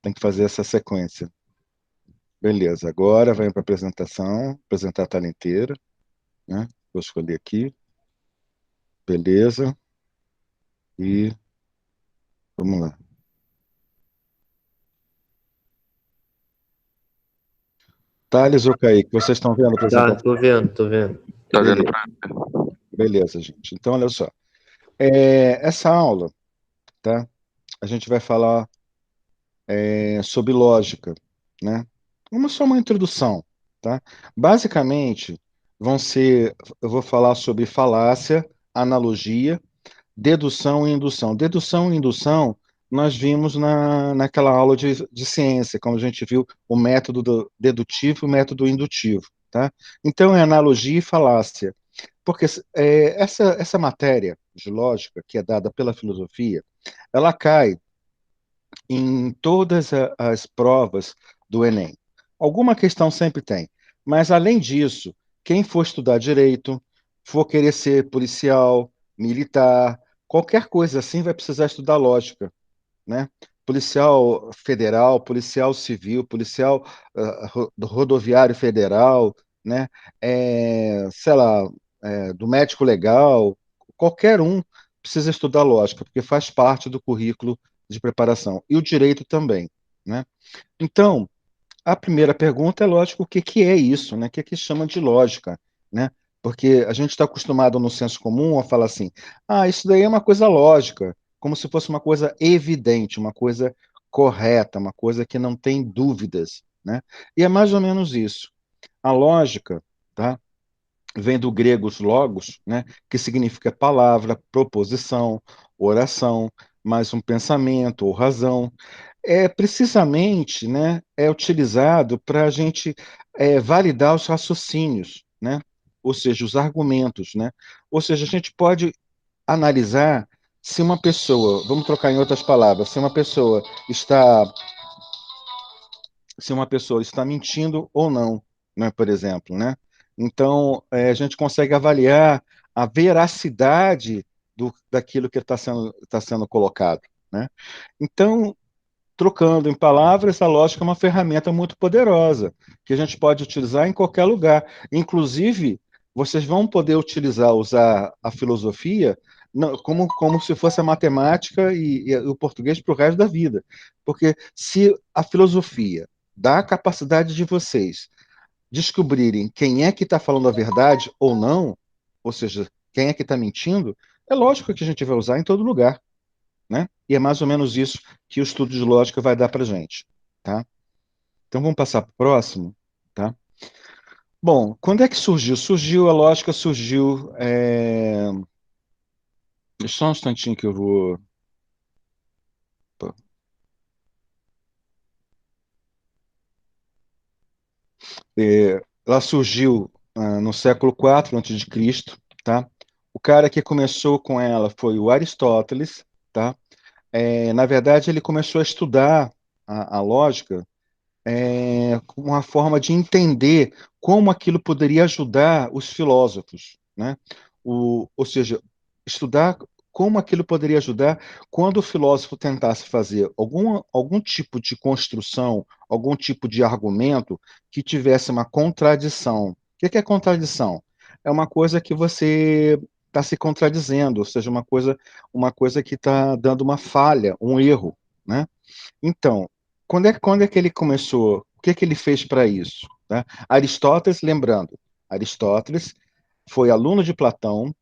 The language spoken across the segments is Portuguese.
Tem que fazer essa sequência. Beleza, agora vai para a apresentação, apresentar a tela inteira, né? Vou escolher aqui, beleza, e vamos lá. Thales ou Kaique, vocês estão vendo a Tá, apresentação? tô vendo, tô vendo. Tá dando Beleza, pra... beleza, gente. Então, olha só. Essa aula, tá? A gente vai falar sobre lógica, né? Só uma introdução, tá? Basicamente, eu vou falar sobre falácia, analogia, dedução e indução. Dedução e indução nós vimos naquela aula de ciência, como a gente viu o método dedutivo e o método indutivo, tá? Então é analogia e falácia, porque essa matéria de lógica que é dada pela filosofia, ela cai em todas as provas do Enem. Alguma questão sempre tem, mas além disso, quem for estudar direito, for querer ser policial, militar, qualquer coisa assim, vai precisar estudar lógica, né? Policial federal, policial civil, policial rodoviário federal, né? Sei lá, do médico legal, qualquer um precisa estudar lógica, porque faz parte do currículo de preparação. E o direito também, né? Então, a primeira pergunta é, lógico, o que que é isso, né? O que que chama de lógica, né? Porque a gente está acostumado no senso comum a falar assim, isso daí é uma coisa lógica, como se fosse uma coisa evidente, uma coisa correta, uma coisa que não tem dúvidas, né? E é mais ou menos isso. A lógica, tá? Vem do grego logos, né? Que significa palavra, proposição, oração, mais um pensamento ou razão, precisamente, né, é utilizado para a gente validar os raciocínios, né? Ou seja, os argumentos, né? Ou seja, a gente pode analisar se uma pessoa, vamos trocar em outras palavras, está, se uma pessoa está mentindo ou não, né, por exemplo, né? Então, a gente consegue avaliar a veracidade daquilo que está sendo colocado, né? Então, trocando em palavras, a lógica é uma ferramenta muito poderosa, que a gente pode utilizar em qualquer lugar. Inclusive, vocês vão poder usar a filosofia como se fosse a matemática e o português para o resto da vida. Porque se a filosofia dá a capacidade de vocês descobrirem quem é que está falando a verdade ou não, ou seja, quem é que está mentindo, é lógico que a gente vai usar em todo lugar, né? E é mais ou menos isso que o estudo de lógica vai dar para gente, tá? Então vamos passar para o próximo, tá? Bom, quando é que surgiu? A lógica surgiu. Só um instantinho que eu vou. Ela surgiu no século IV antes de Cristo, tá? O cara que começou com ela foi o Aristóteles, tá? Na verdade, ele começou a estudar a lógica com uma forma de entender como aquilo poderia ajudar os filósofos, né? Ou seja, estudar como aquilo poderia ajudar quando o filósofo tentasse fazer algum tipo de construção, algum tipo de argumento que tivesse uma contradição. O que é contradição? É uma coisa que você está se contradizendo, ou seja, uma coisa que está dando uma falha, um erro, né? Então, quando é que ele começou? O que é que ele fez para isso? Né? Aristóteles, lembrando, Aristóteles foi aluno de Platão,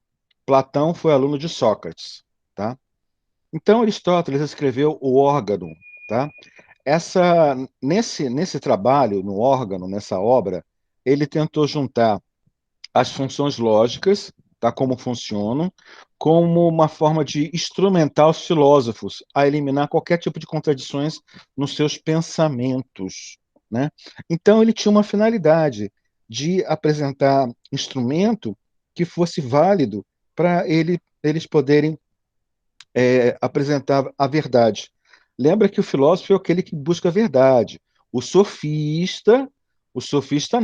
Platão foi aluno de Sócrates, tá? Então, Aristóteles escreveu o órgão, tá? Nesse trabalho, no órgão, nessa obra, ele tentou juntar as funções lógicas, tá, como funcionam, como uma forma de instrumentar os filósofos a eliminar qualquer tipo de contradições nos seus pensamentos, né? Então ele tinha uma finalidade de apresentar instrumento que fosse válido para eles poderem apresentar a verdade. Lembra que o filósofo é aquele que busca a verdade. O sofista, o sofista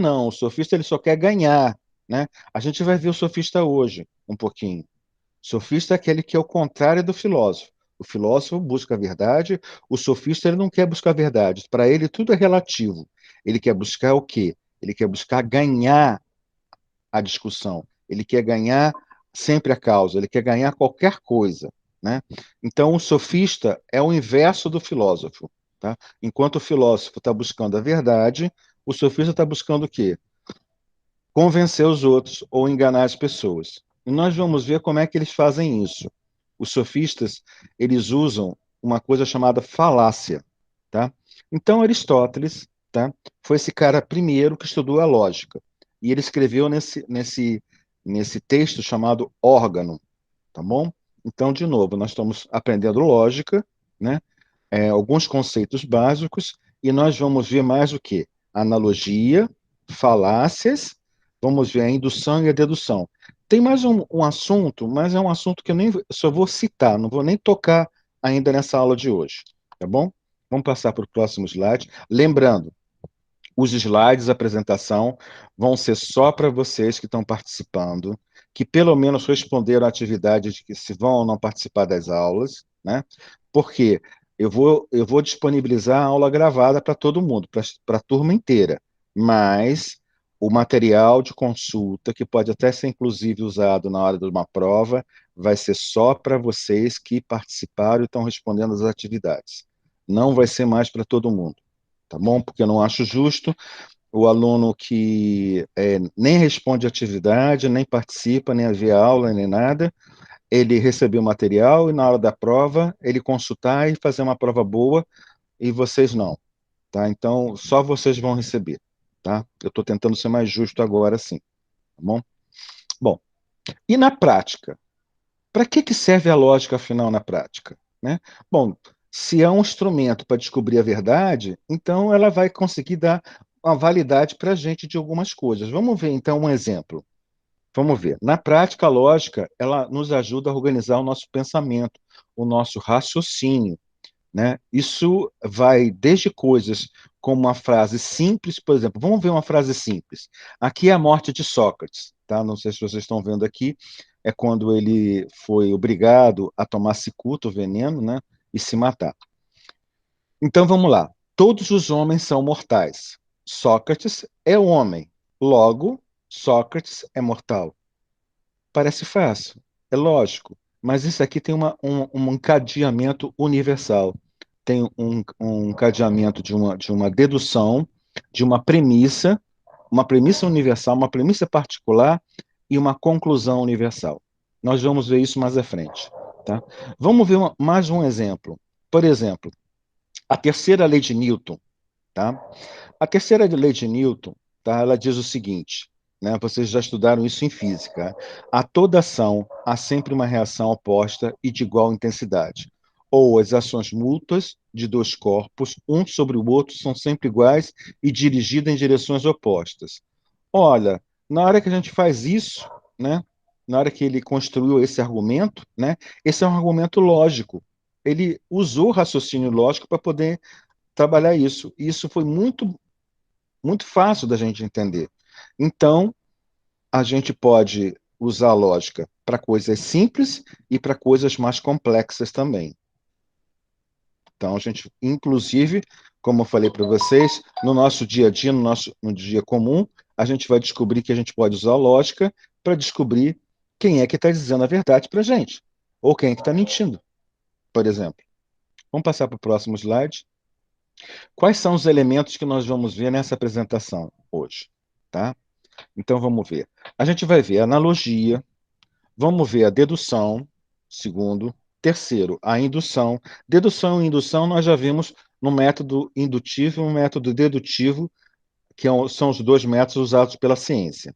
ele só quer ganhar, né? A gente vai ver o sofista hoje um pouquinho. O sofista é aquele que é o contrário do filósofo. O filósofo busca a verdade, o sofista ele não quer buscar a verdade. Para ele tudo é relativo. Ele quer buscar o quê? Ele quer buscar ganhar a discussão. Ele quer ganhar sempre a causa, ele quer ganhar qualquer coisa, né? Então, o sofista é o inverso do filósofo, tá? Enquanto o filósofo está buscando a verdade, o sofista está buscando o quê? Convencer os outros ou enganar as pessoas. E nós vamos ver como é que eles fazem isso. Os sofistas, eles usam uma coisa chamada falácia, tá? Então, Aristóteles, tá? Foi esse cara primeiro que estudou a lógica. E ele escreveu nesse texto chamado Órgano, tá bom? Então, de novo, nós estamos aprendendo lógica, né? Alguns conceitos básicos, e nós vamos ver mais o quê? Analogia, falácias, vamos ver a indução e a dedução. Tem mais um assunto, mas é um assunto que eu nem só vou citar, não vou nem tocar ainda nessa aula de hoje, tá bom? Vamos passar para o próximo slide. Lembrando, os slides, a apresentação, vão ser só para vocês que estão participando, que pelo menos responderam a atividade de que se vão ou não participar das aulas, né? Porque eu vou disponibilizar a aula gravada para todo mundo, para a turma inteira, mas o material de consulta, que pode até ser inclusive usado na hora de uma prova, vai ser só para vocês que participaram e estão respondendo as atividades. Não vai ser mais para todo mundo, tá bom? Porque eu não acho justo o aluno que nem responde atividade, nem participa, nem vê aula, nem nada, ele receber o material e na hora da prova ele consultar e fazer uma prova boa e vocês não, tá? Então só vocês vão receber, tá? Eu estou tentando ser mais justo agora, sim, tá bom? Bom, e na prática? Para que serve a lógica, afinal, na prática, né? Bom, se é um instrumento para descobrir a verdade, então ela vai conseguir dar uma validade para a gente de algumas coisas. Vamos ver, então, um exemplo. Vamos ver. Na prática, a lógica, ela nos ajuda a organizar o nosso pensamento, o nosso raciocínio, né? Isso vai desde coisas como uma frase simples, por exemplo, vamos ver uma frase simples. Aqui é a morte de Sócrates, tá? Não sei se vocês estão vendo aqui, é quando ele foi obrigado a tomar cicuta, o veneno, né? E se matar. Então vamos lá. Todos os homens são mortais. Sócrates é homem. Logo, Sócrates é mortal. Parece fácil, é lógico, mas isso aqui tem um encadeamento universal. Tem um encadeamento de uma dedução, de uma premissa universal, uma premissa particular e uma conclusão universal. Nós vamos ver isso mais à frente. Tá? Vamos ver mais um exemplo. Por exemplo, a terceira lei de Newton. Tá? A terceira lei de Newton, tá, ela diz o seguinte, né, vocês já estudaram isso em física. A toda ação há sempre uma reação oposta e de igual intensidade. Ou as ações mútuas de dois corpos, um sobre o outro, são sempre iguais e dirigidas em direções opostas. Olha, na hora que a gente faz isso, né, na hora que ele construiu esse argumento, né, esse é um argumento lógico. Ele usou o raciocínio lógico para poder trabalhar isso. E isso foi muito fácil da gente entender. Então, a gente pode usar a lógica para coisas simples e para coisas mais complexas também. Então, a gente, inclusive, como eu falei para vocês, no nosso dia a dia, no dia comum, a gente vai descobrir que a gente pode usar a lógica para descobrir quem é que está dizendo a verdade para a gente, ou quem é que está mentindo, por exemplo. Vamos passar para o próximo slide. Quais são os elementos que nós vamos ver nessa apresentação hoje? Tá? Então vamos ver. A gente vai ver a analogia, vamos ver a dedução, segundo. Terceiro, a indução. Dedução e indução nós já vimos no método indutivo e no método dedutivo, que são os dois métodos usados pela ciência.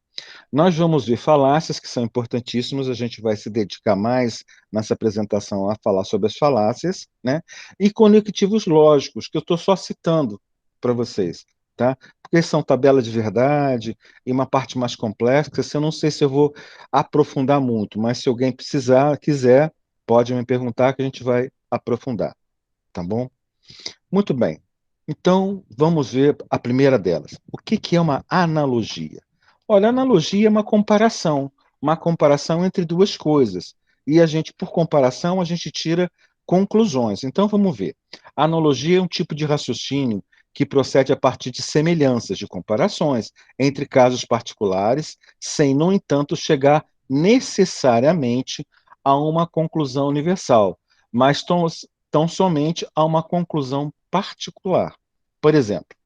Nós vamos ver falácias, que são importantíssimas, a gente vai se dedicar mais nessa apresentação a falar sobre as falácias, né? E conectivos lógicos, que eu estou só citando para vocês, tá? Porque são tabelas de verdade e uma parte mais complexa, eu não sei se eu vou aprofundar muito, mas se alguém precisar, quiser, pode me perguntar que a gente vai aprofundar, tá bom? Muito bem. Então, vamos ver a primeira delas. O que é uma analogia? Olha, analogia é uma comparação entre duas coisas. E a gente, por comparação, a gente tira conclusões. Então, vamos ver. A analogia é um tipo de raciocínio que procede a partir de semelhanças, de comparações entre casos particulares, sem, no entanto, chegar necessariamente a uma conclusão universal, mas tão somente a uma conclusão particular. Por exemplo,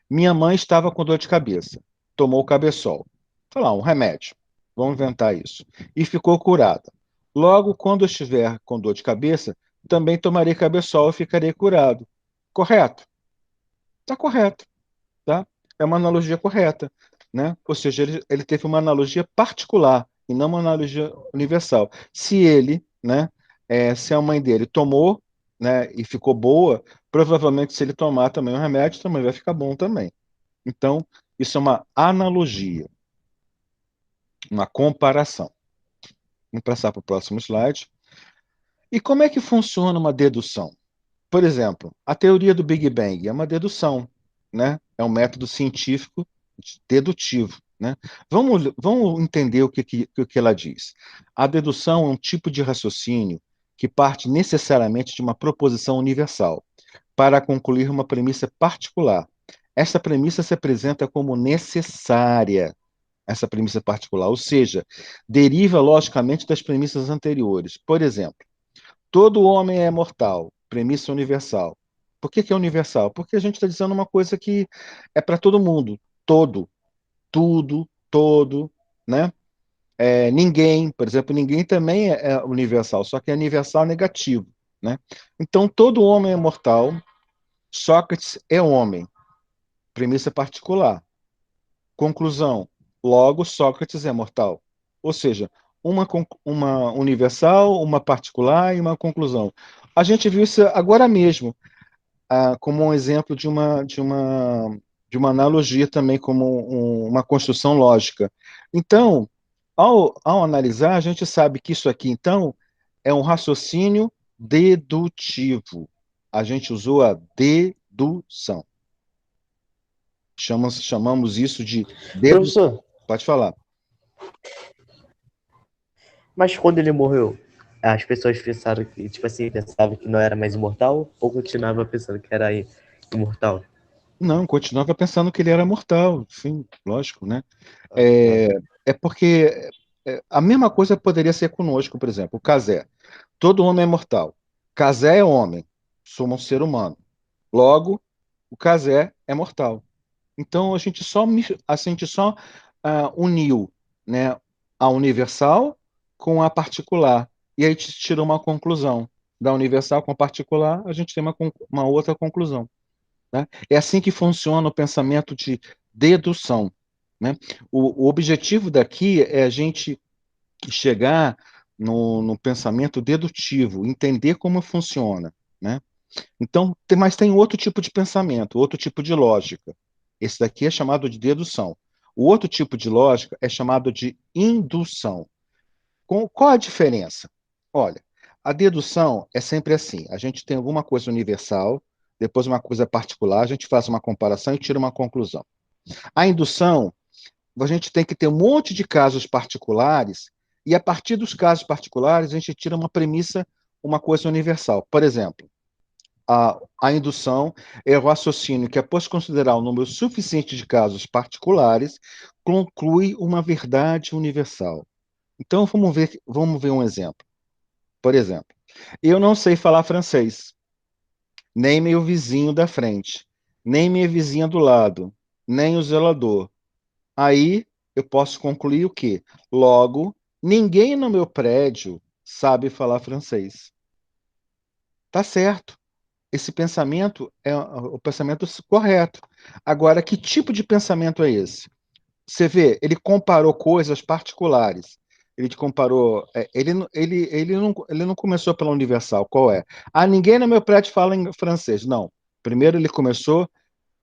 minha mãe estava com dor de cabeça, tomou Cabeçol, sei lá, um remédio, vamos inventar isso, e ficou curada. Logo, quando eu estiver com dor de cabeça, também tomarei Cabeçol e ficarei curado. Correto? Está correto, tá? É uma analogia correta, né? Ou seja, ele teve uma analogia particular e não uma analogia universal. Se ele, né, se a mãe dele tomou, né, e ficou boa, provavelmente se ele tomar também o remédio, também vai ficar bom também. Então, isso é uma analogia, uma comparação. Vamos passar para o próximo slide. E como é que funciona uma dedução? Por exemplo, a teoria do Big Bang é uma dedução, né? É um método científico dedutivo, né? Vamos entender o que ela diz. A dedução é um tipo de raciocínio que parte necessariamente de uma proposição universal para concluir uma premissa particular. Essa premissa se apresenta como necessária, essa premissa particular, ou seja, deriva logicamente das premissas anteriores. Por exemplo, todo homem é mortal, premissa universal. Por que é universal? Porque a gente está dizendo uma coisa que é para todo mundo, todo, tudo, todo, né? Ninguém, por exemplo, ninguém também é universal, só que é universal negativo, né? Então, todo homem é mortal, Sócrates é homem, premissa particular. Conclusão, logo Sócrates é mortal. Ou seja, uma universal, uma particular e uma conclusão. A gente viu isso agora mesmo, como um exemplo de uma analogia também, como uma construção lógica. Então, ao analisar, a gente sabe que isso aqui, então, é um raciocínio dedutivo. A gente usou a dedução. Chamamos isso de dedução. Professor, Pode falar. mas quando ele morreu, as pessoas pensaram que, tipo assim, pensavam que não era mais imortal ou continuava pensando que era imortal? Não, continuava pensando que ele era mortal, sim, lógico, né? Ah, tá. É porque a mesma coisa poderia ser conosco, por exemplo, o Casé. Todo homem é mortal. Casé é homem, somos um ser humano. Logo, o Casé é mortal. Então a gente só uniu, né, a universal com a particular. E aí tirou uma conclusão. Da universal com a particular, a gente tem uma outra conclusão, né? É assim que funciona o pensamento de dedução, né? O objetivo daqui é a gente chegar no pensamento dedutivo, entender como funciona, né? Então, mas tem outro tipo de pensamento, outro tipo de lógica. Esse daqui é chamado de dedução. O outro tipo de lógica é chamado de indução. Qual a diferença? Olha, a dedução é sempre assim: a gente tem alguma coisa universal, depois uma coisa particular, a gente faz uma comparação e tira uma conclusão. A indução, a gente tem que ter um monte de casos particulares, e a partir dos casos particulares, a gente tira uma premissa, uma coisa universal. Por exemplo, a indução é o raciocínio que, após considerar o número suficiente de casos particulares, conclui uma verdade universal. Então, vamos ver um exemplo. Por exemplo, eu não sei falar francês, nem meu vizinho da frente, nem minha vizinha do lado, nem o zelador. Aí eu posso concluir o quê? Logo, ninguém no meu prédio sabe falar francês. Tá certo. Esse pensamento é o pensamento correto. Agora, que tipo de pensamento é esse? Você vê, ele comparou coisas particulares. Ele comparou. Ele não começou pela universal. Qual é? Ah, ninguém no meu prédio fala em francês. Não. Primeiro ele começou.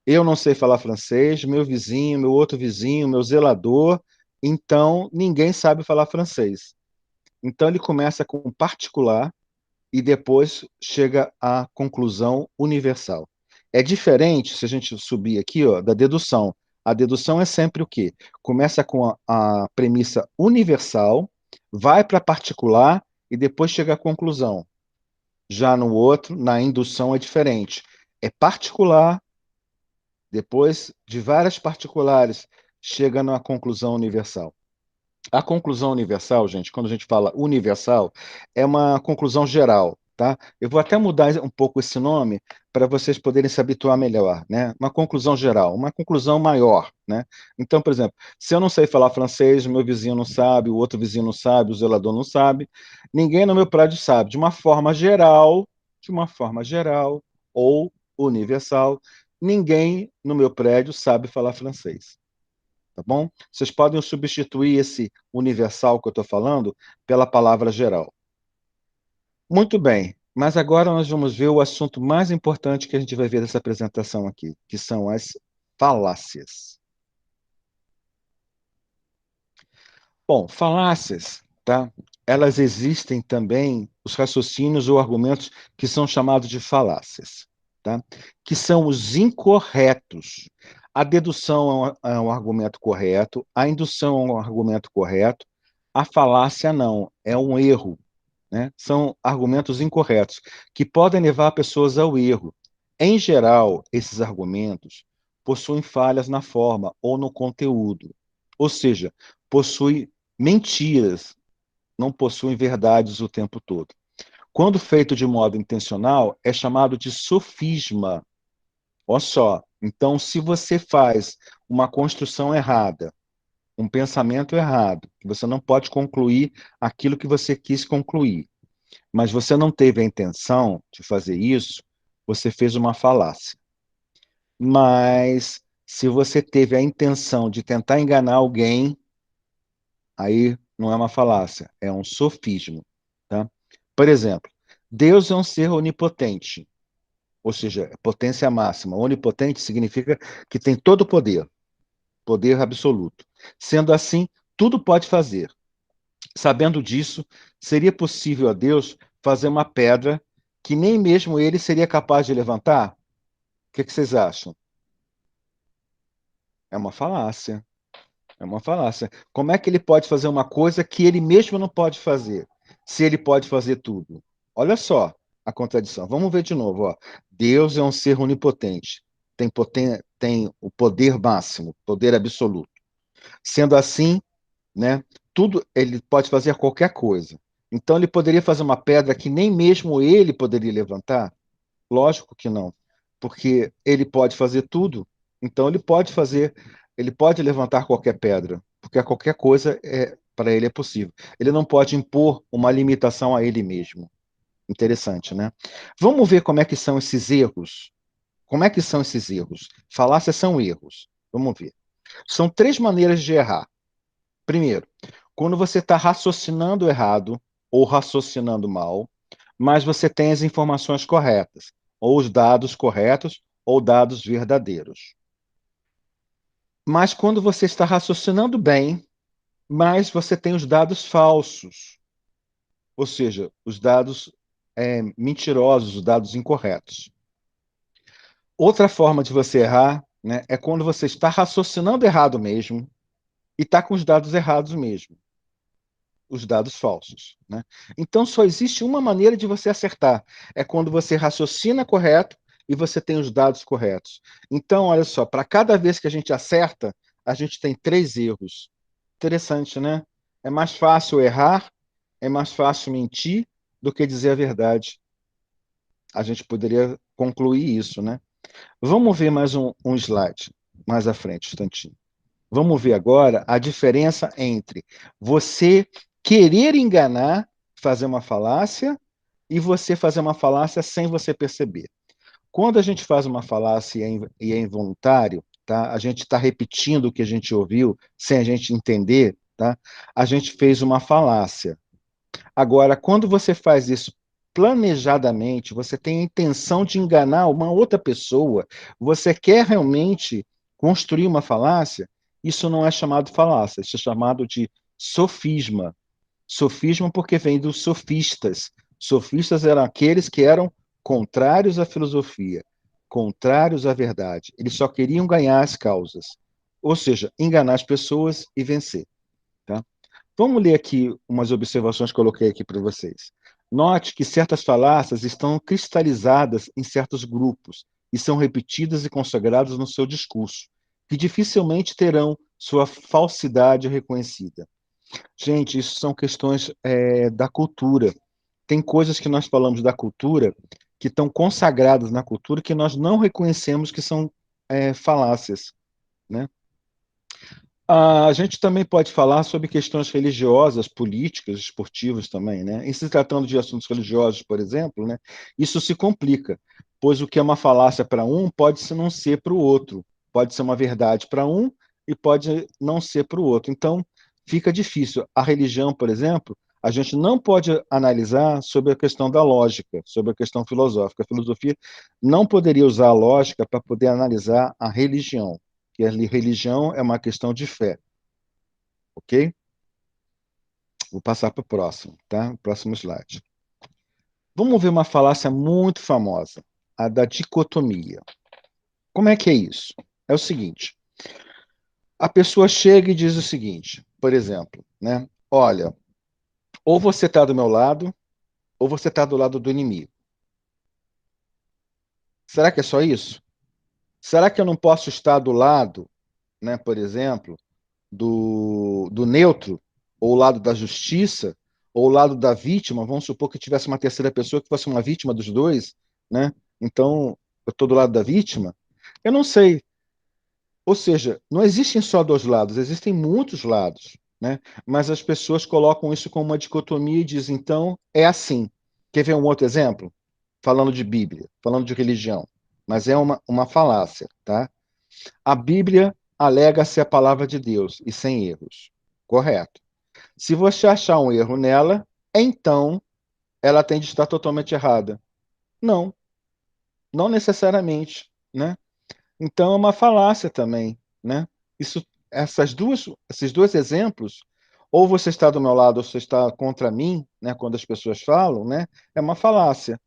Eu não sei falar francês. Meu vizinho, meu outro vizinho, meu zelador. Então ninguém sabe falar francês. Então ele começa com o particular e depois chega à conclusão universal. É diferente se a gente subir aqui, ó, da dedução. A dedução é sempre o quê? Começa com a premissa universal, vai para a particular e depois chega à conclusão. Já no outro, na indução, é diferente. É particular, depois de várias particulares, chega na conclusão universal. A conclusão universal, gente, quando a gente fala universal, é uma conclusão geral, tá? Eu vou até mudar um pouco esse nome para vocês poderem se habituar melhor, né? Uma conclusão geral, uma conclusão maior, né? Então, por exemplo, se eu não sei falar francês, o meu vizinho não sabe, o outro vizinho não sabe, o zelador não sabe, ninguém no meu prédio sabe. De uma forma geral ou universal, ninguém no meu prédio sabe falar francês. Tá bom? Vocês podem substituir esse universal que eu estou falando pela palavra geral. Muito bem, mas agora nós vamos ver o assunto mais importante que a gente vai ver dessa apresentação aqui, que são as falácias. Bom, falácias, tá? Elas existem também, os raciocínios ou argumentos que são chamados de falácias, tá? Que são os incorretos. A dedução é um argumento correto, a indução é um argumento correto, a falácia não, é um erro, né? São argumentos incorretos, que podem levar pessoas ao erro. Em geral, esses argumentos possuem falhas na forma ou no conteúdo, ou seja, possuem mentiras, não possuem verdades o tempo todo. Quando feito de modo intencional, é chamado de sofisma. Olha só, então se você faz uma construção errada, um pensamento errado, que você não pode concluir aquilo que você quis concluir, mas você não teve a intenção de fazer isso, você fez uma falácia. Mas se você teve a intenção de tentar enganar alguém, aí não é uma falácia, é um sofismo, tá? Por exemplo, Deus é um ser onipotente, ou seja, potência máxima. Onipotente significa que tem todo o poder, poder absoluto. Sendo assim, tudo pode fazer. Sabendo disso, seria possível a Deus fazer uma pedra que nem mesmo ele seria capaz de levantar? O que vocês acham? É uma falácia. É uma falácia. Como é que ele pode fazer uma coisa que ele mesmo não pode fazer, se ele pode fazer tudo? Olha só a contradição. Vamos ver de novo. Ó. Deus é um ser onipotente, tem o poder máximo, poder absoluto. Sendo assim, né, tudo ele pode fazer qualquer coisa. Então ele poderia fazer uma pedra que nem mesmo ele poderia levantar? Lógico que não, porque ele pode fazer tudo, então ele pode levantar qualquer pedra, porque qualquer coisa para ele é possível. Ele não pode impor uma limitação a ele mesmo. Interessante, né? Vamos ver como é que são esses erros. Como é que são esses erros? Falácias são erros. Vamos ver. São três maneiras de errar. Primeiro, quando você está raciocinando errado ou raciocinando mal, mas você tem as informações corretas, ou os dados corretos, ou dados verdadeiros. Mas quando você está raciocinando bem, mas você tem os dados falsos, ou seja, os dados mentirosos, os dados incorretos. Outra forma de você errar, né, é quando você está raciocinando errado mesmo e está com os dados errados mesmo, os dados falsos, né? Então só existe uma maneira de você acertar, é quando você raciocina correto e você tem os dados corretos. Então, olha só, para cada vez que a gente acerta, a gente tem três erros. Interessante, né? É mais fácil errar, é mais fácil mentir do que dizer a verdade. A gente poderia concluir isso, né? Vamos ver mais um slide mais à frente, um instantinho. Vamos ver agora a diferença entre você querer enganar, fazer uma falácia, e você fazer uma falácia sem você perceber. Quando a gente faz uma falácia e é involuntário, tá? A gente está repetindo o que a gente ouviu sem a gente entender, tá? A gente fez uma falácia. Agora, quando você faz isso planejadamente, você tem a intenção de enganar uma outra pessoa, você quer realmente construir uma falácia, isso não é chamado falácia, isso é chamado de sofisma. Sofisma porque vem dos sofistas. Sofistas eram aqueles que eram contrários à filosofia, contrários à verdade. Eles só queriam ganhar as causas, ou seja, enganar as pessoas e vencer. Tá? Vamos ler aqui umas observações que eu coloquei aqui para vocês. Note que certas falácias estão cristalizadas em certos grupos e são repetidas e consagradas no seu discurso, que dificilmente terão sua falsidade reconhecida. Gente, isso são questões da cultura. Tem coisas que nós falamos da cultura que estão consagradas na cultura que nós não reconhecemos que são falácias, né? A gente também pode falar sobre questões religiosas, políticas, esportivas também, né? Em se tratando de assuntos religiosos, por exemplo, né, isso se complica, pois o que é uma falácia para um pode não ser para o outro, pode ser uma verdade para um e pode não ser para o outro. Então, fica difícil. A religião, por exemplo, a gente não pode analisar sobre a questão da lógica, sobre a questão filosófica. A filosofia não poderia usar a lógica para poder analisar a religião, que a religião é uma questão de fé, ok? Vou passar para o próximo, tá? Próximo slide. Vamos ver uma falácia muito famosa, a da dicotomia. Como é que é isso? É o seguinte: a pessoa chega e diz o seguinte, por exemplo, né? Olha, ou você está do meu lado, ou você está do lado do inimigo. Será que é só isso? Será que eu não posso estar do lado, né, por exemplo, do neutro, ou o lado da justiça, ou o lado da vítima? Vamos supor que tivesse uma terceira pessoa que fosse uma vítima dos dois, né? Então, eu estou do lado da vítima? Eu não sei. Ou seja, não existem só dois lados, existem muitos lados, né? Mas as pessoas colocam isso como uma dicotomia e dizem, então, é assim. Quer ver um outro exemplo? Falando de Bíblia, falando de religião. Mas é uma falácia, tá? A Bíblia alega ser a palavra de Deus e sem erros. Correto. Se você achar um erro nela, então ela tem de estar totalmente errada. Não, não necessariamente, né? Então é uma falácia também, né? Isso, esses dois exemplos, ou você está do meu lado ou você está contra mim, né? Quando as pessoas falam, né? É uma falácia.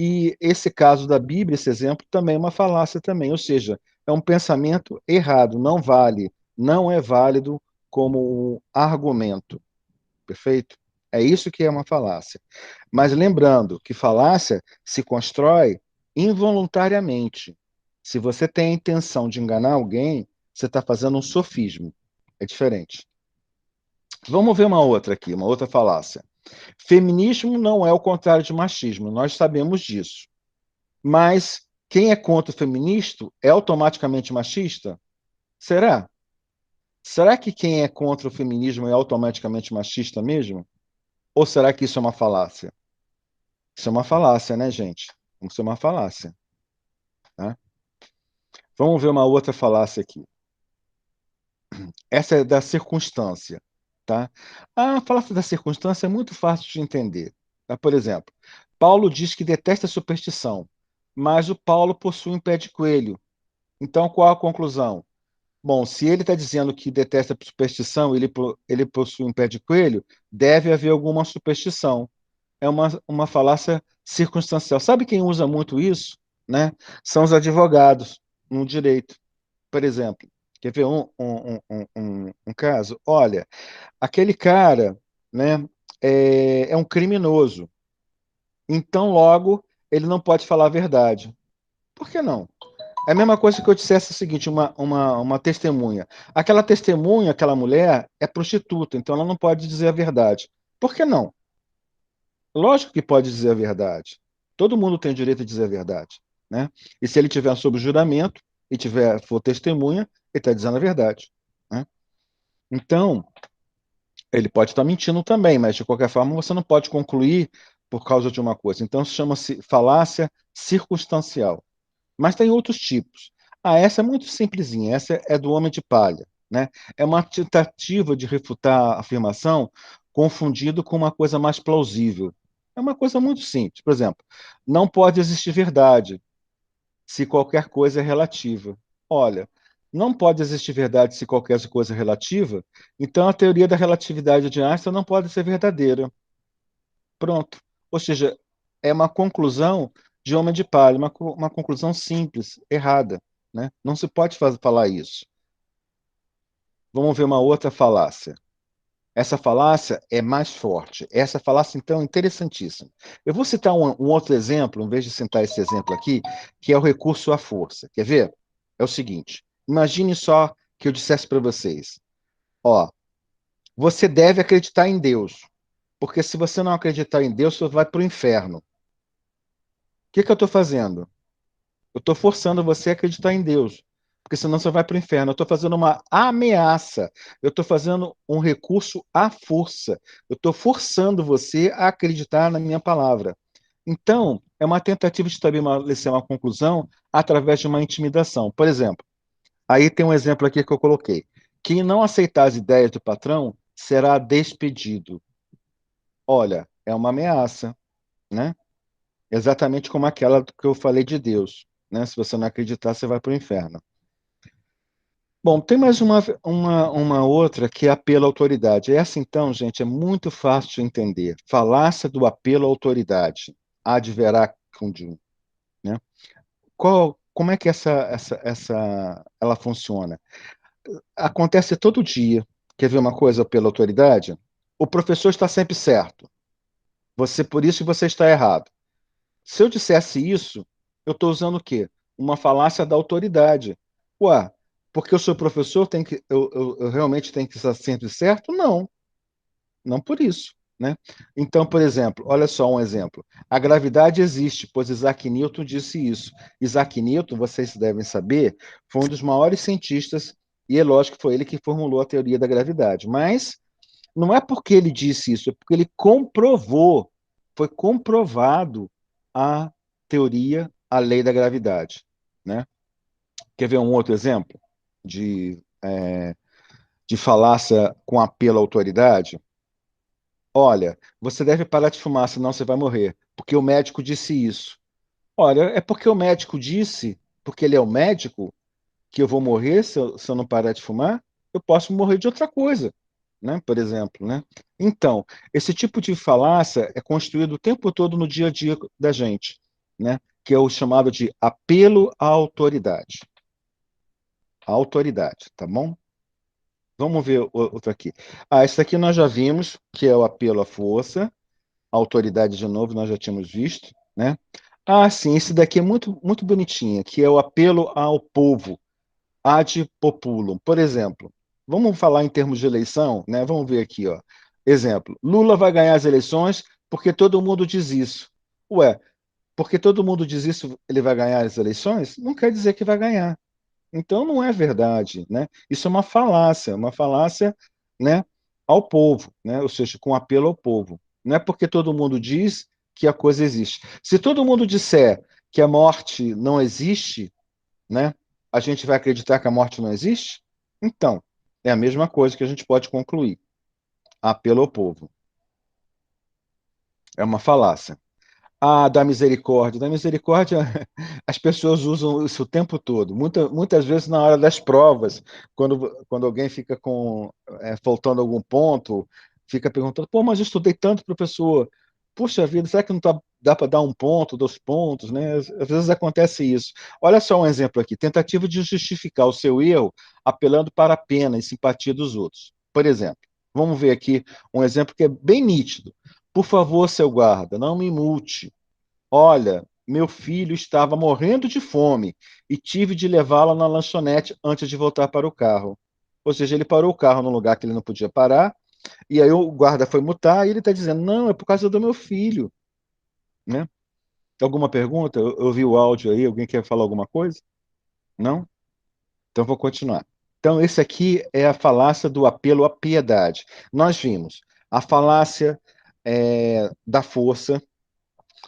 E esse caso da Bíblia, esse exemplo, também é uma falácia também, ou seja, é um pensamento errado, não vale, não é válido como um argumento, perfeito? É isso que é uma falácia. Mas lembrando que falácia se constrói involuntariamente. Se você tem a intenção de enganar alguém, você está fazendo um sofismo. É diferente. Vamos ver uma outra aqui, uma outra falácia. Feminismo não é o contrário de machismo, nós sabemos disso. Mas quem é contra o feminista é automaticamente machista? Será? Será que quem é contra o feminismo é automaticamente machista mesmo? Ou será que isso é uma falácia? Isso é uma falácia, né, gente? Isso é uma falácia. Tá? Vamos ver uma outra falácia aqui. Essa é da circunstância. Tá? A falácia da circunstância é muito fácil de entender. Tá? Por exemplo, Paulo diz que detesta a superstição, mas o Paulo possui um pé de coelho. Então, qual a conclusão? Bom, se ele está dizendo que detesta a superstição, ele possui um pé de coelho, deve haver alguma superstição. É uma falácia circunstancial. Sabe quem usa muito isso? Né? São os advogados no direito. Por exemplo, quer ver um caso? Olha, aquele cara, né, é um criminoso. Então, logo, ele não pode falar a verdade. Por que não? É a mesma coisa que eu dissesse o seguinte, uma testemunha. Aquela testemunha, aquela mulher, é prostituta, então ela não pode dizer a verdade. Por que não? Lógico que pode dizer a verdade. Todo mundo tem o direito de dizer a verdade, né? E se ele tiver sob juramento e for testemunha, ele está dizendo a verdade, né? Então, ele pode estar mentindo também, mas de qualquer forma você não pode concluir por causa de uma coisa. Então, chama-se falácia circunstancial. Mas tem outros tipos. Essa é muito simplesinha, essa é do homem de palha, né? É uma tentativa de refutar a afirmação confundido com uma coisa mais plausível. É uma coisa muito simples. Por exemplo, não pode existir verdade se qualquer coisa é relativa. Olha, não pode existir verdade se qualquer coisa é relativa, então a teoria da relatividade de Einstein não pode ser verdadeira. Pronto. Ou seja, é uma conclusão de homem de palha, uma conclusão simples, errada, né? Não se pode falar isso. Vamos ver uma outra falácia. Essa falácia é mais forte. Essa falácia, então, é interessantíssima. Eu vou citar um outro exemplo, em vez de citar esse exemplo aqui, que é o recurso à força. Quer ver? É o seguinte: imagine só que eu dissesse para vocês: ó, você deve acreditar em Deus, porque se você não acreditar em Deus, você vai para o inferno. O que eu estou fazendo? Eu estou forçando você a acreditar em Deus, porque senão você vai para o inferno. Eu estou fazendo uma ameaça. Eu estou fazendo um recurso à força. Eu estou forçando você a acreditar na minha palavra. Então, é uma tentativa de estabelecer uma conclusão através de uma intimidação. Por exemplo, aí tem um exemplo aqui que eu coloquei. Quem não aceitar as ideias do patrão será despedido. Olha, é uma ameaça, né? Exatamente como aquela que eu falei de Deus, né? Se você não acreditar, você vai para o inferno. Bom, tem mais uma outra que é apelo à autoridade. Essa, então, gente, é muito fácil de entender. Falácia do apelo à autoridade. Ad veracundium, né? Como é que ela funciona? Acontece todo dia. Quer ver uma coisa pela autoridade? O professor está sempre certo. Por isso você está errado. Se eu dissesse isso, eu estou usando o quê? Uma falácia da autoridade. Ué, porque eu sou professor, eu realmente tenho que estar sempre certo? Não, não por isso, né? Então, por exemplo, olha só um exemplo. A gravidade existe, pois Isaac Newton disse isso. Isaac Newton, vocês devem saber, foi um dos maiores cientistas, e é lógico que foi ele que formulou a teoria da gravidade. Mas não é porque ele disse isso, é porque ele comprovou, foi comprovado a teoria, a lei da gravidade, né? Quer ver um outro exemplo de falácia com apelo à autoridade? Olha, você deve parar de fumar, senão você vai morrer, porque o médico disse isso. Olha, é porque o médico disse, porque ele é o médico, que eu vou morrer se eu não parar de fumar? Eu posso morrer de outra coisa, né? Por exemplo, né? Então, esse tipo de falácia é construído o tempo todo no dia a dia da gente, né? Que é o chamado de apelo à autoridade. A autoridade, tá bom? Vamos ver outro aqui. Esse aqui nós já vimos, que é o apelo à força, a autoridade de novo, nós já tínhamos visto, né? Sim, esse daqui é muito, muito bonitinho, que é o apelo ao povo, ad populum. Por exemplo, vamos falar em termos de eleição, né? Vamos ver aqui, ó. Exemplo: Lula vai ganhar as eleições porque todo mundo diz isso. Ué, porque todo mundo diz isso, ele vai ganhar as eleições? Não quer dizer que vai ganhar. Então não é verdade, né? Isso é uma falácia, né, ao povo, né? Ou seja, com apelo ao povo. Não é porque todo mundo diz que a coisa existe. Se todo mundo disser que a morte não existe, né? A gente vai acreditar que a morte não existe? Então, é a mesma coisa que a gente pode concluir. Apelo ao povo. É uma falácia. Da misericórdia. Da misericórdia, as pessoas usam isso o tempo todo. Muitas vezes na hora das provas, quando alguém fica faltando algum ponto, fica perguntando: pô, mas eu estudei tanto, professor. Puxa vida, será que não dá para dar um ponto, 2 pontos, né? Às vezes acontece isso. Olha só um exemplo aqui: tentativa de justificar o seu erro apelando para a pena e simpatia dos outros. Por exemplo, vamos ver aqui um exemplo que é bem nítido. Por favor, seu guarda, não me multe. Olha, meu filho estava morrendo de fome e tive de levá-lo na lanchonete antes de voltar para o carro. Ou seja, ele parou o carro num lugar que ele não podia parar, e aí o guarda foi multar e ele está dizendo: não, é por causa do meu filho. Né? Alguma pergunta? Eu vi o áudio aí, alguém quer falar alguma coisa? Não? Então vou continuar. Então, esse aqui é a falácia do apelo à piedade. Nós vimos a falácia da força,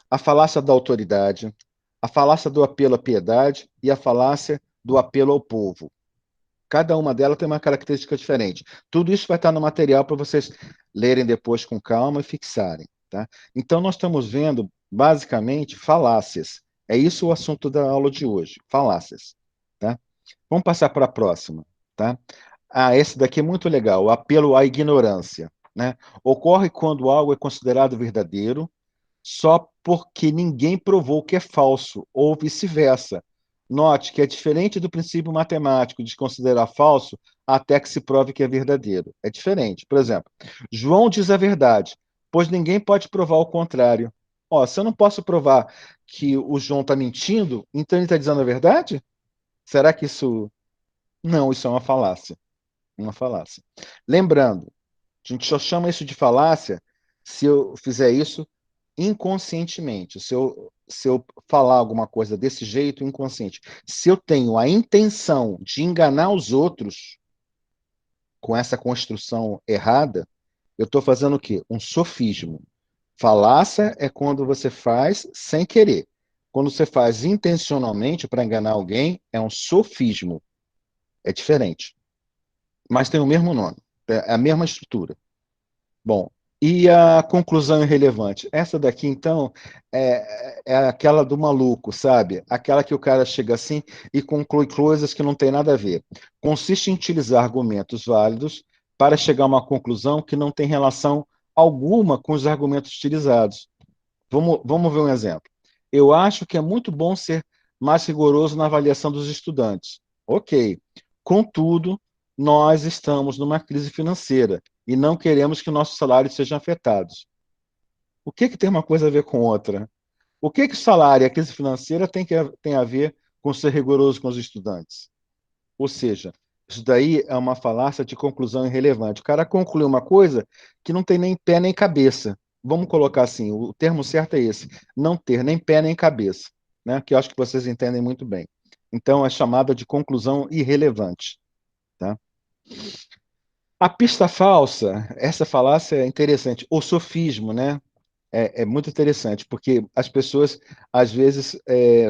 a falácia da autoridade, a falácia do apelo à piedade e a falácia do apelo ao povo. Cada uma delas tem uma característica diferente. Tudo isso vai estar no material para vocês lerem depois com calma e fixarem. Tá? Então, nós estamos vendo, basicamente, falácias. É isso o assunto da aula de hoje, falácias. Tá? Vamos passar para a próxima. Tá? Esse daqui é muito legal, o apelo à ignorância. Né? Ocorre quando algo é considerado verdadeiro, só porque ninguém provou que é falso, ou vice-versa. Note que é diferente do princípio matemático de considerar falso até que se prove que é verdadeiro. É diferente. Por exemplo, João diz a verdade, pois ninguém pode provar o contrário. Ó, se eu não posso provar que o João está mentindo, então ele está dizendo a verdade? Será que isso. Não, isso é uma falácia. Uma falácia. Lembrando, a gente só chama isso de falácia se eu fizer isso inconscientemente. Se eu falar alguma coisa desse jeito, inconsciente. Se eu tenho a intenção de enganar os outros com essa construção errada, eu estou fazendo o quê? Um sofismo. Falácia é quando você faz sem querer. Quando você faz intencionalmente para enganar alguém, é um sofismo. É diferente. Mas tem o mesmo nome. É a mesma estrutura. Bom, e a conclusão irrelevante? Essa daqui, então, é aquela do maluco, sabe? Aquela que o cara chega assim e conclui coisas que não tem nada a ver. Consiste em utilizar argumentos válidos para chegar a uma conclusão que não tem relação alguma com os argumentos utilizados. Vamos ver um exemplo. Eu acho que é muito bom ser mais rigoroso na avaliação dos estudantes. Ok. Contudo, nós estamos numa crise financeira e não queremos que nossos salários sejam afetados. O que tem uma coisa a ver com outra? O que o salário e a crise financeira tem a ver com ser rigoroso com os estudantes? Ou seja, isso daí é uma falácia de conclusão irrelevante. O cara conclui uma coisa que não tem nem pé nem cabeça. Vamos colocar assim, o termo certo é esse, não ter nem pé nem cabeça, né? Que eu acho que vocês entendem muito bem. Então, é chamada de conclusão irrelevante, tá? A pista falsa, essa falácia é interessante. O sofismo, né? É muito interessante, porque as pessoas, às vezes,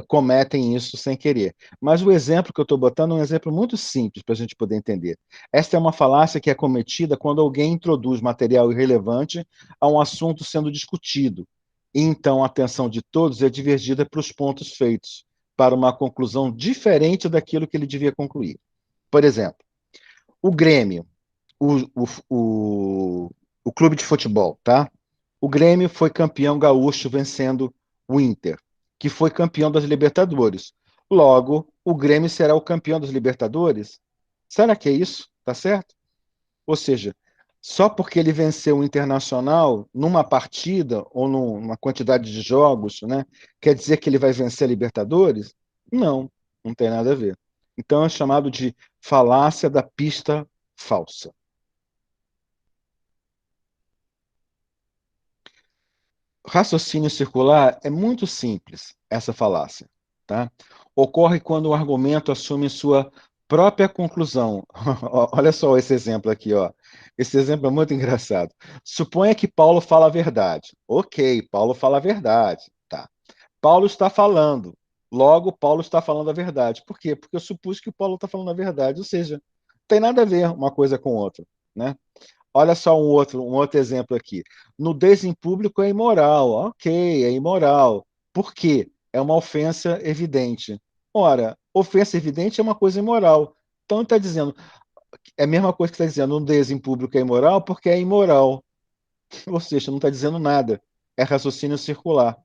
cometem isso sem querer. Mas o exemplo que eu estou botando é um exemplo muito simples para a gente poder entender. Esta é uma falácia que é cometida quando alguém introduz material irrelevante a um assunto sendo discutido. E então a atenção de todos é divergida para os pontos feitos, para uma conclusão diferente daquilo que ele devia concluir. Por exemplo, o Grêmio, o, o, o, o clube de futebol, tá? O Grêmio foi campeão gaúcho vencendo o Inter, que foi campeão das Libertadores. Logo, o Grêmio será o campeão das Libertadores? Será que é isso? Tá certo? Ou seja, só porque ele venceu o Internacional numa partida ou numa quantidade de jogos, né, quer dizer que ele vai vencer a Libertadores? Não, não tem nada a ver. Então é chamado de falácia da pista falsa. Raciocínio circular é muito simples, essa falácia, tá? Ocorre quando o argumento assume sua própria conclusão. Olha só esse exemplo aqui, ó. Esse exemplo é muito engraçado. Suponha que Paulo fala a verdade. Ok, Paulo fala a verdade, tá? Paulo está falando. Logo, Paulo está falando a verdade. Por quê? Porque eu supus que o Paulo está falando a verdade. Ou seja, não tem nada a ver uma coisa com outra, né? Olha só um outro exemplo aqui. Nudez em público é imoral. Ok, é imoral. Por quê? É uma ofensa evidente. Ora, ofensa evidente é uma coisa imoral. Então está dizendo, é a mesma coisa que está dizendo, nudez em público é imoral porque é imoral. Ou seja, não está dizendo nada. É raciocínio circular.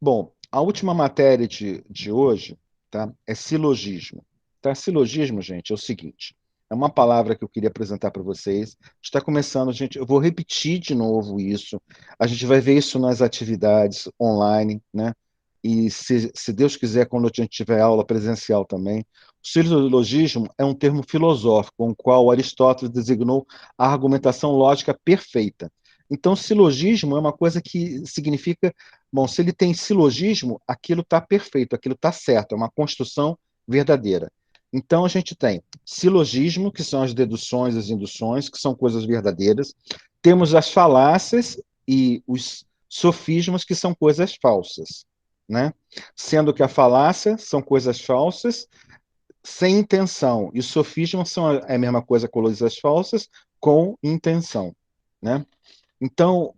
Bom, a última matéria de hoje, tá, é silogismo. Tá? Silogismo, gente, é o seguinte: é uma palavra que eu queria apresentar para vocês. Está começando, gente. Eu vou repetir de novo isso. A gente vai ver isso nas atividades online, né? E se Deus quiser, quando a gente tiver aula presencial também. O silogismo é um termo filosófico com o qual Aristóteles designou a argumentação lógica perfeita. Então, silogismo é uma coisa que significa. Bom, se ele tem silogismo, aquilo está perfeito, aquilo está certo, é uma construção verdadeira. Então a gente tem silogismo, que são as deduções, as induções, que são coisas verdadeiras. Temos as falácias e os sofismas, que são coisas falsas, né? Sendo que a falácia são coisas falsas sem intenção, e os sofismas são a mesma coisa, coisas falsas com intenção, né? Então,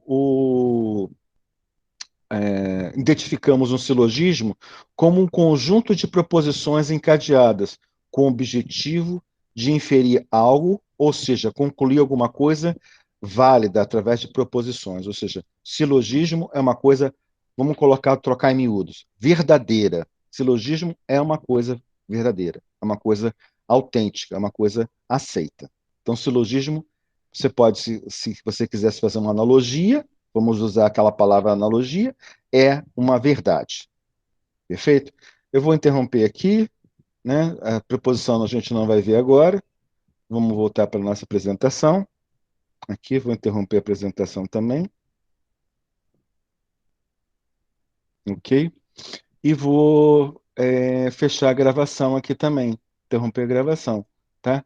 identificamos um silogismo como um conjunto de proposições encadeadas com o objetivo de inferir algo, ou seja, concluir alguma coisa válida através de proposições. Ou seja, silogismo é uma coisa vamos colocar, trocar em miúdos, verdadeira. Silogismo é uma coisa verdadeira, é uma coisa autêntica, é uma coisa aceita. Então, silogismo, você pode, se você quisesse fazer uma analogia, vamos usar aquela palavra analogia, é uma verdade. Perfeito? Eu vou interromper aqui, né? A preposição a gente não vai ver agora. Vamos voltar para a nossa apresentação. Aqui, vou interromper a apresentação também. Ok? E vou fechar a gravação aqui também. Interromper a gravação, tá?